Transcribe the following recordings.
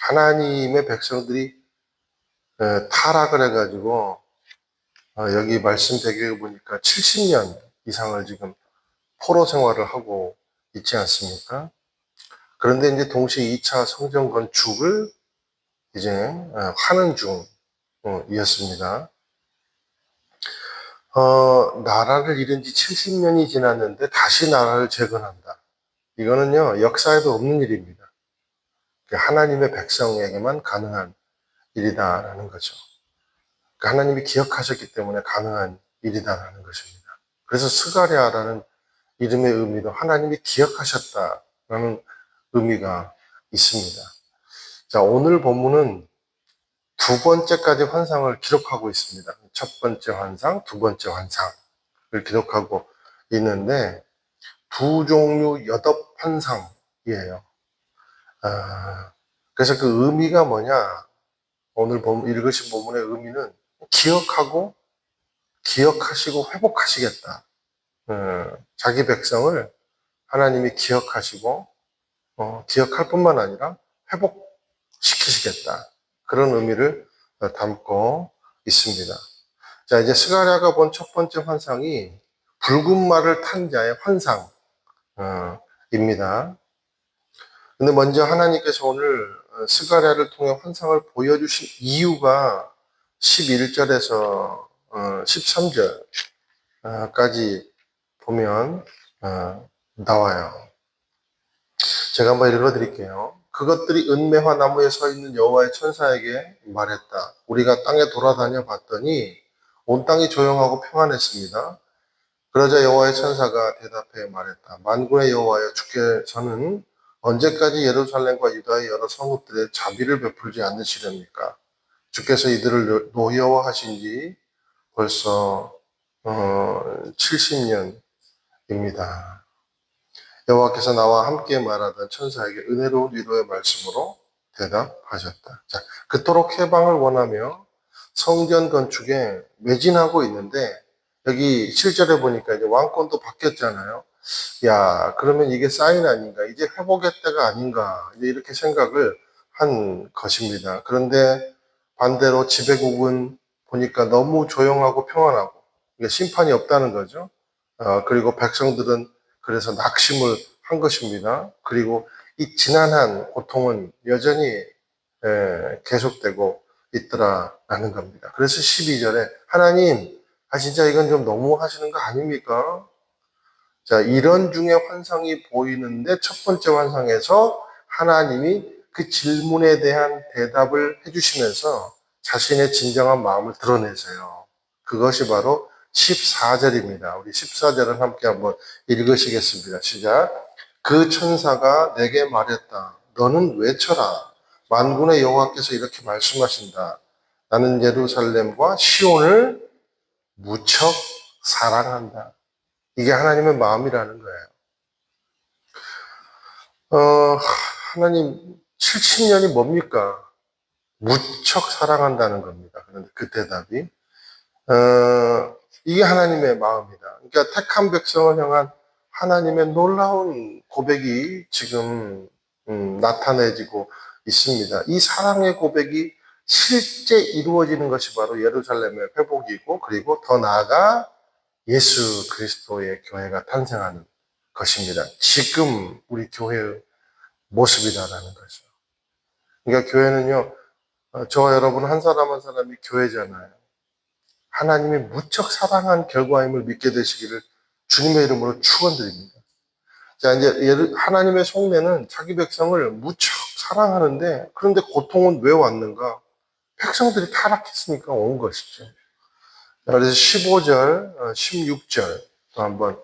하나님의 백성들이 타락을 해가지고 여기 말씀 대개에 보니까 70년 이상을 지금 포로 생활을 하고 있지 않습니까? 그런데 이제 동시에 2차 성전 건축을 이제 하는 중이었습니다. 나라를 잃은 지 70년이 지났는데 다시 나라를 재건한다. 이거는요, 역사에도 없는 일입니다. 하나님의 백성에게만 가능한 일이다라는 거죠. 하나님이 기억하셨기 때문에 가능한 일이다라는 것입니다. 그래서 스가랴라는 이름의 의미도 하나님이 기억하셨다라는 의미가 있습니다. 자, 오늘 본문은 두 번째까지 환상을 기록하고 있습니다. 첫 번째 환상, 두 번째 환상을 기록하고 있는데 두 종류 여덟 환상이에요. 그래서 그 의미가 뭐냐? 오늘 읽으신 본문의 의미는 기억하고 기억하시고 회복하시겠다. 자기 백성을 하나님이 기억하시고 기억할 뿐만 아니라 회복시키시겠다. 그런 의미를 담고 있습니다. 자, 이제 스가랴가 본 첫 번째 환상이 붉은 말을 탄 자의 환상입니다. 근데 먼저 하나님께서 오늘 스가랴를 통해 환상을 보여주신 이유가 11절에서 13절까지 보면 나와요. 제가 한번 읽어드릴게요. 그것들이 은매화 나무에 서 있는 여호와의 천사에게 말했다. 우리가 땅에 돌아다녀 봤더니 온 땅이 조용하고 평안했습니다. 그러자 여호와의 천사가 대답해 말했다. 만군의 여호와여, 주께서는 언제까지 예루살렘과 유다의 여러 성읍들에 자비를 베풀지 않으시렵니까? 주께서 이들을 노여워하신 지 벌써 70년입니다. 여호와께서 나와 함께 말하던 천사에게 은혜로운 위로의 말씀으로 대답하셨다. 자, 그토록 해방을 원하며 성전 건축에 매진하고 있는데 여기 7절에 보니까 이제 왕권도 바뀌었잖아요. 야, 그러면 이게 사인 아닌가? 이제 회복의 때가 아닌가? 이제 이렇게 생각을 한 것입니다. 그런데 반대로 지배국은 보니까 너무 조용하고 평안하고 심판이 없다는 거죠. 그리고 백성들은 그래서 낙심을 한 것입니다. 그리고 이 지난한 고통은 여전히 계속되고 있더라라는 겁니다. 그래서 12절에 하나님, 진짜 이건 좀 너무 하시는 거 아닙니까? 자, 이런 중에 환상이 보이는데 첫 번째 환상에서 하나님이 그 질문에 대한 대답을 해주시면서 자신의 진정한 마음을 드러내세요. 그것이 바로 14절입니다. 우리 14절은 함께 한번 읽으시겠습니다. 시작. 그 천사가 내게 말했다. 너는 외쳐라. 만군의 여호와께서 이렇게 말씀하신다. 나는 예루살렘과 시온을 무척 사랑한다. 이게 하나님의 마음이라는 거예요. 하나님 70년이 뭡니까? 무척 사랑한다는 겁니다. 그런데 그 대답이 이게 하나님의 마음이다. 그러니까 택한 백성을 향한 하나님의 놀라운 고백이 지금 나타내지고 있습니다. 이 사랑의 고백이 실제 이루어지는 것이 바로 예루살렘의 회복이고 그리고 더 나아가 예수 그리스도의 교회가 탄생하는 것입니다. 지금 우리 교회의 모습이다라는 거죠. 그러니까 교회는요, 저와 여러분 한 사람 한 사람이 교회잖아요. 하나님이 무척 사랑한 결과임을 믿게 되시기를 주님의 이름으로 축원드립니다. 자, 이제 하나님의 속내는 자기 백성을 무척 사랑하는데 그런데 고통은 왜 왔는가? 백성들이 타락했으니까 온 것이죠. 그래서 15절, 16절 또 한번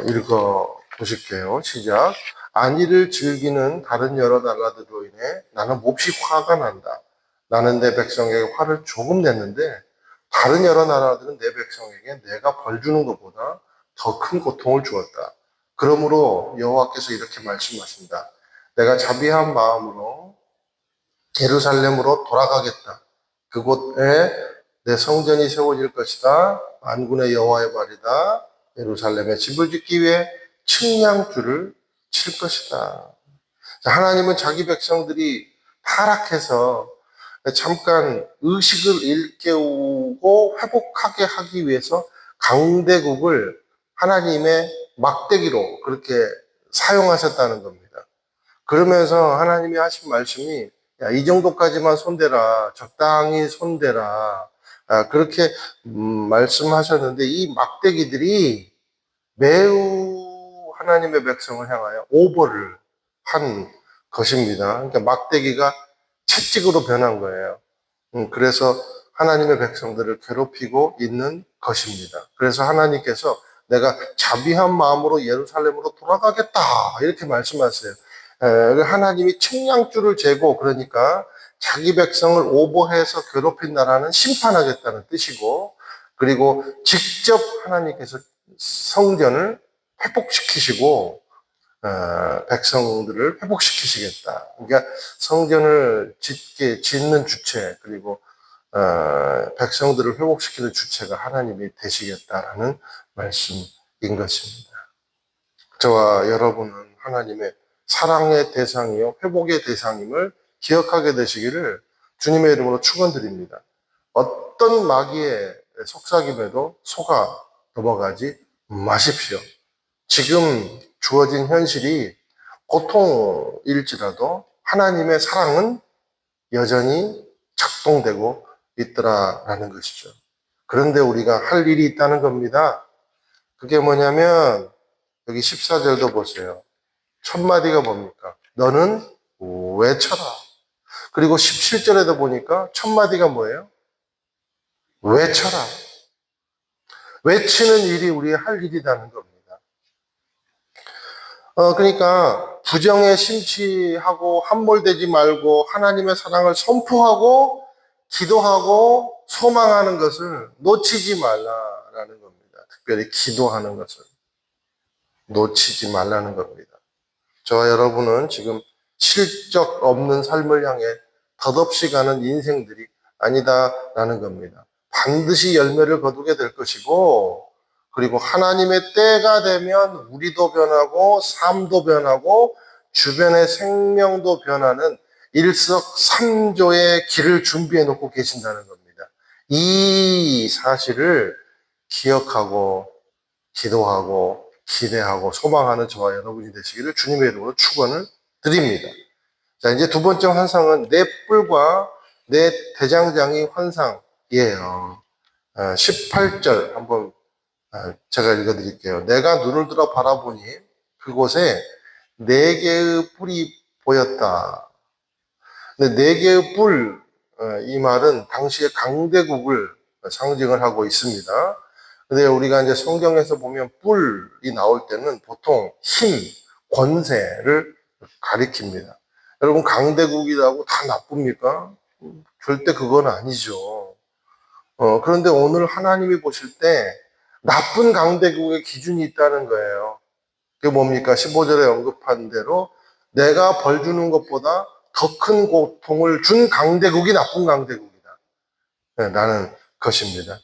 읽어 보실게요. 시작. 안위를 즐기는 다른 여러 나라들로 인해 나는 몹시 화가 난다. 나는 내 백성에게 화를 조금 냈는데 다른 여러 나라들은 내 백성에게 내가 벌 주는 것보다 더 큰 고통을 주었다. 그러므로 여호와께서 이렇게 말씀하신다. 내가 자비한 마음으로 예루살렘으로 돌아가겠다. 그곳에 내 성전이 세워질 것이다. 만군의 여호와의 발이다. 예루살렘에 집을 짓기 위해 측량줄을 칠 것이다. 하나님은 자기 백성들이 타락해서 잠깐 의식을 일깨우고 회복하게 하기 위해서 강대국을 하나님의 막대기로 그렇게 사용하셨다는 겁니다. 그러면서 하나님이 하신 말씀이 야, 이 정도까지만 손대라, 적당히 손대라, 그렇게 말씀하셨는데 이 막대기들이 매우 하나님의 백성을 향하여 오버를 한 것입니다. 그러니까 막대기가 채찍으로 변한 거예요. 그래서 하나님의 백성들을 괴롭히고 있는 것입니다. 그래서 하나님께서 내가 자비한 마음으로 예루살렘으로 돌아가겠다 이렇게 말씀하세요. 하나님이 측량줄을 재고 그러니까 자기 백성을 오버해서 괴롭힌 나라는 심판하겠다는 뜻이고 그리고 직접 하나님께서 성전을 회복시키시고 백성들을 회복시키시겠다. 그러니까 성전을 짓는 주체 그리고 백성들을 회복시키는 주체가 하나님이 되시겠다라는 말씀인 것입니다. 저와 여러분은 하나님의 사랑의 대상이요 회복의 대상임을 기억하게 되시기를 주님의 이름으로 축원드립니다. 어떤 마귀의 속삭임에도 속아 넘어가지 마십시오. 지금 주어진 현실이 고통일지라도 하나님의 사랑은 여전히 작동되고 있더라라는 것이죠. 그런데 우리가 할 일이 있다는 겁니다. 그게 뭐냐면 여기 14절도 보세요. 첫 마디가 뭡니까? 너는 외쳐라. 그리고 17절에도 보니까 첫 마디가 뭐예요? 외쳐라. 외치는 일이 우리의 할 일이라는 겁니다. 그러니까 부정에 심취하고 함몰되지 말고 하나님의 사랑을 선포하고 기도하고 소망하는 것을 놓치지 말라라는 겁니다. 특별히 기도하는 것을 놓치지 말라는 겁니다. 저와 여러분은 지금 실적 없는 삶을 향해 덧없이 가는 인생들이 아니다라는 겁니다. 반드시 열매를 거두게 될 것이고 그리고 하나님의 때가 되면 우리도 변하고 삶도 변하고 주변의 생명도 변하는 일석삼조의 길을 준비해 놓고 계신다는 겁니다. 이 사실을 기억하고 기도하고 기대하고 소망하는 저와 여러분이 되시기를 주님의 이름으로 축원을 드립니다. 자, 이제 두 번째 환상은 내 뿔과 내 대장장이 환상이에요. 18절 한번 제가 읽어드릴게요. 내가 눈을 들어 바라보니 그곳에 네 개의 뿔이 보였다. 근데 네 개의 뿔, 이 말은 당시의 강대국을 상징을 하고 있습니다. 근데 우리가 이제 성경에서 보면 뿔이 나올 때는 보통 힘, 권세를 가리킵니다. 여러분 강대국이라고 다 나쁩니까? 절대 그건 아니죠. 그런데 오늘 하나님이 보실 때 나쁜 강대국의 기준이 있다는 거예요. 그게 뭡니까? 15절에 언급한 대로 내가 벌 주는 것보다 더 큰 고통을 준 강대국이 나쁜 강대국이다. 네, 라는 것입니다.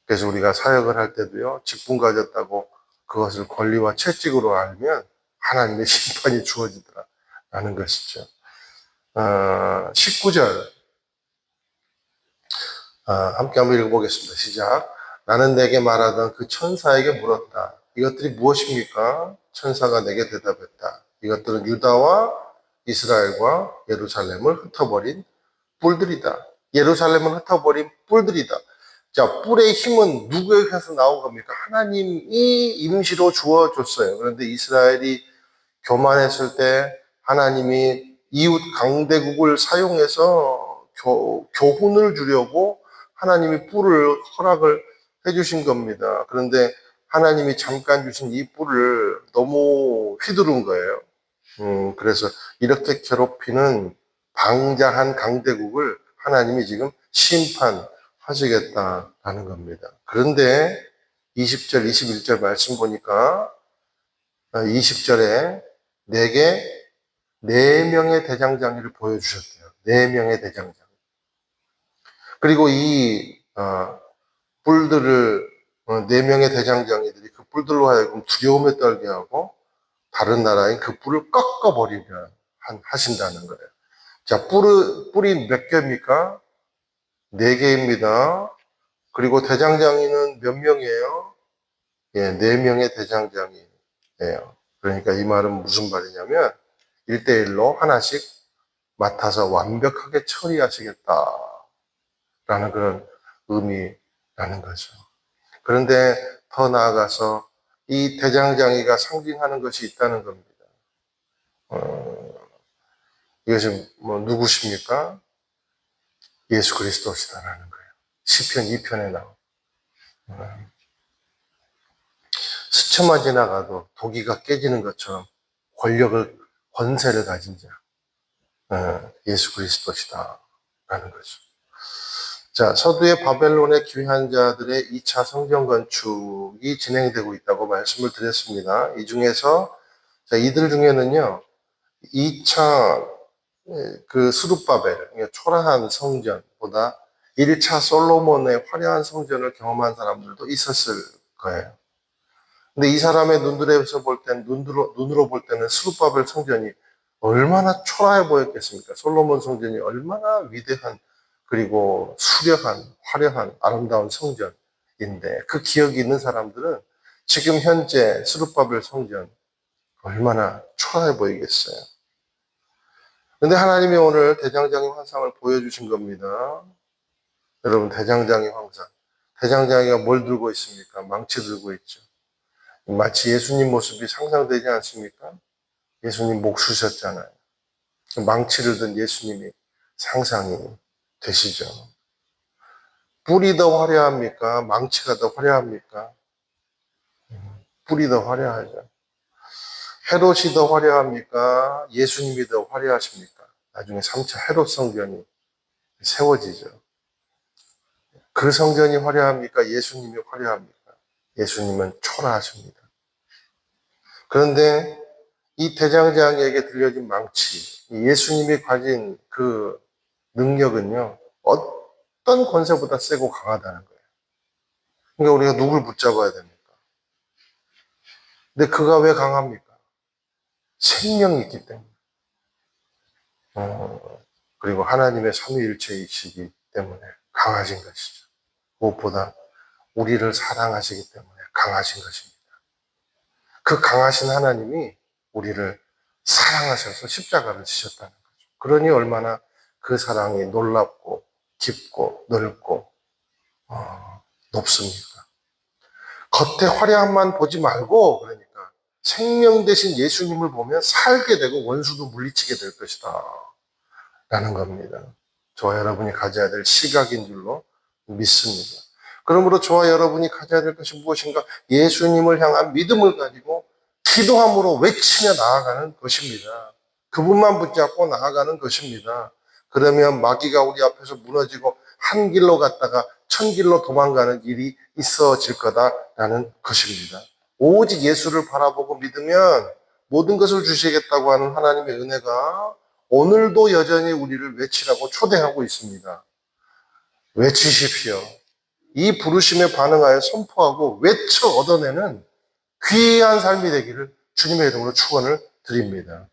그래서 우리가 사역을 할 때도요, 직분 가졌다고 그것을 권리와 채찍으로 알면 하나님의 심판이 주어지더라. 라는 것이죠. 19절, 함께 한번 읽어보겠습니다. 시작. 나는 내게 말하던 그 천사에게 물었다. 이것들이 무엇입니까? 천사가 내게 대답했다. 이것들은 유다와 이스라엘과 예루살렘을 흩어버린 뿔들이다. 예루살렘을 흩어버린 뿔들이다. 자, 뿔의 힘은 누구에게서 나온 겁니까? 하나님이 임시로 주어줬어요. 그런데 이스라엘이 교만했을 때 하나님이 이웃 강대국을 사용해서 교훈을 주려고 하나님이 뿔을 허락을 해주신 겁니다. 그런데 하나님이 잠깐 주신 이 뿔을 너무 휘두른 거예요. 그래서 이렇게 괴롭히는 방자한 강대국을 하나님이 지금 심판하시겠다라는 겁니다. 그런데 20절, 21절 말씀 보니까 20절에 내게 4명의 대장장이를 보여주셨대요. 4명의 대장장이. 그리고 이 뿔들을 4명의 대장장이들이 그 뿔들로 하여금 두려움에 떨게 하고 다른 나라인 그 뿔을 꺾어버리려 하신다는 거예요. 자, 뿔이 몇 개입니까? 4개입니다. 그리고 대장장이는 몇 명이에요? 예, 4명의 대장장이에요. 그러니까 이 말은 무슨 말이냐면 1대1로 하나씩 맡아서 완벽하게 처리하시겠다라는 그런 의미라는 거죠. 그런데 더 나아가서 이 대장장이가 상징하는 것이 있다는 겁니다. 이것이 뭐 누구십니까? 예수 그리스도시다라는 거예요. 시편 2편에 나온. 스쳐만 지나가도 도기가 깨지는 것처럼 권세를 가진 자, 예수 그리스도시다라는 거죠. 자, 서두에 바벨론의 귀한 자들의 2차 성전 건축이 진행되고 있다고 말씀을 드렸습니다. 이 중에서 자, 이들 중에는요, 2차 그 스룹바벨, 그러니까 초라한 성전보다 1차 솔로몬의 화려한 성전을 경험한 사람들도 있었을 거예요. 근데 이 사람의 눈으로 볼 때는 스룹바벨 성전이 얼마나 초라해 보였겠습니까? 솔로몬 성전이 얼마나 위대한, 그리고 수려한, 화려한, 아름다운 성전인데, 그 기억이 있는 사람들은 지금 현재 스룹바벨 성전 얼마나 초라해 보이겠어요. 근데 하나님이 오늘 대장장이 환상을 보여주신 겁니다. 여러분, 대장장이 환상. 대장장이가 뭘 들고 있습니까? 망치 들고 있죠. 마치 예수님 모습이 상상되지 않습니까? 예수님 목 쑤셨잖아요. 망치를 든 예수님이 상상이 되시죠. 뿔이 더 화려합니까? 망치가 더 화려합니까? 뿔이 더 화려하죠. 헤롯이 더 화려합니까? 예수님이 더 화려하십니까? 나중에 3차 헤롯 성전이 세워지죠. 그 성전이 화려합니까? 예수님이 화려합니까? 예수님은 초라하십니다. 그런데 이 대장장이에게 들려진 망치, 예수님이 가진 그 능력은요, 어떤 권세보다 세고 강하다는 거예요. 그러니까 우리가 누굴 붙잡아야 됩니까? 근데 그가 왜 강합니까? 생명이 있기 때문에. 그리고 하나님의 삼위일체이시기 때문에 강하신 것이죠. 무엇보다 우리를 사랑하시기 때문에 강하신 것입니다. 그 강하신 하나님이 우리를 사랑하셔서 십자가를 지셨다는 거죠. 그러니 얼마나 그 사랑이 놀랍고 깊고 넓고 높습니까? 겉의 화려함만 보지 말고, 그러니까 생명 대신 예수님을 보면 살게 되고 원수도 물리치게 될 것이다 라는 겁니다. 저와 여러분이 가져야 될 시각인 줄로 믿습니다. 그러므로 저와 여러분이 가져야 될 것이 무엇인가? 예수님을 향한 믿음을 가지고 기도함으로 외치며 나아가는 것입니다. 그분만 붙잡고 나아가는 것입니다. 그러면 마귀가 우리 앞에서 무너지고 한 길로 갔다가 1000길로 도망가는 일이 있어질 거다라는 것입니다. 오직 예수를 바라보고 믿으면 모든 것을 주시겠다고 하는 하나님의 은혜가 오늘도 여전히 우리를 외치라고 초대하고 있습니다. 외치십시오. 이 부르심에 반응하여 선포하고 외쳐 얻어내는 귀한 삶이 되기를 주님의 이름으로 축원을 드립니다.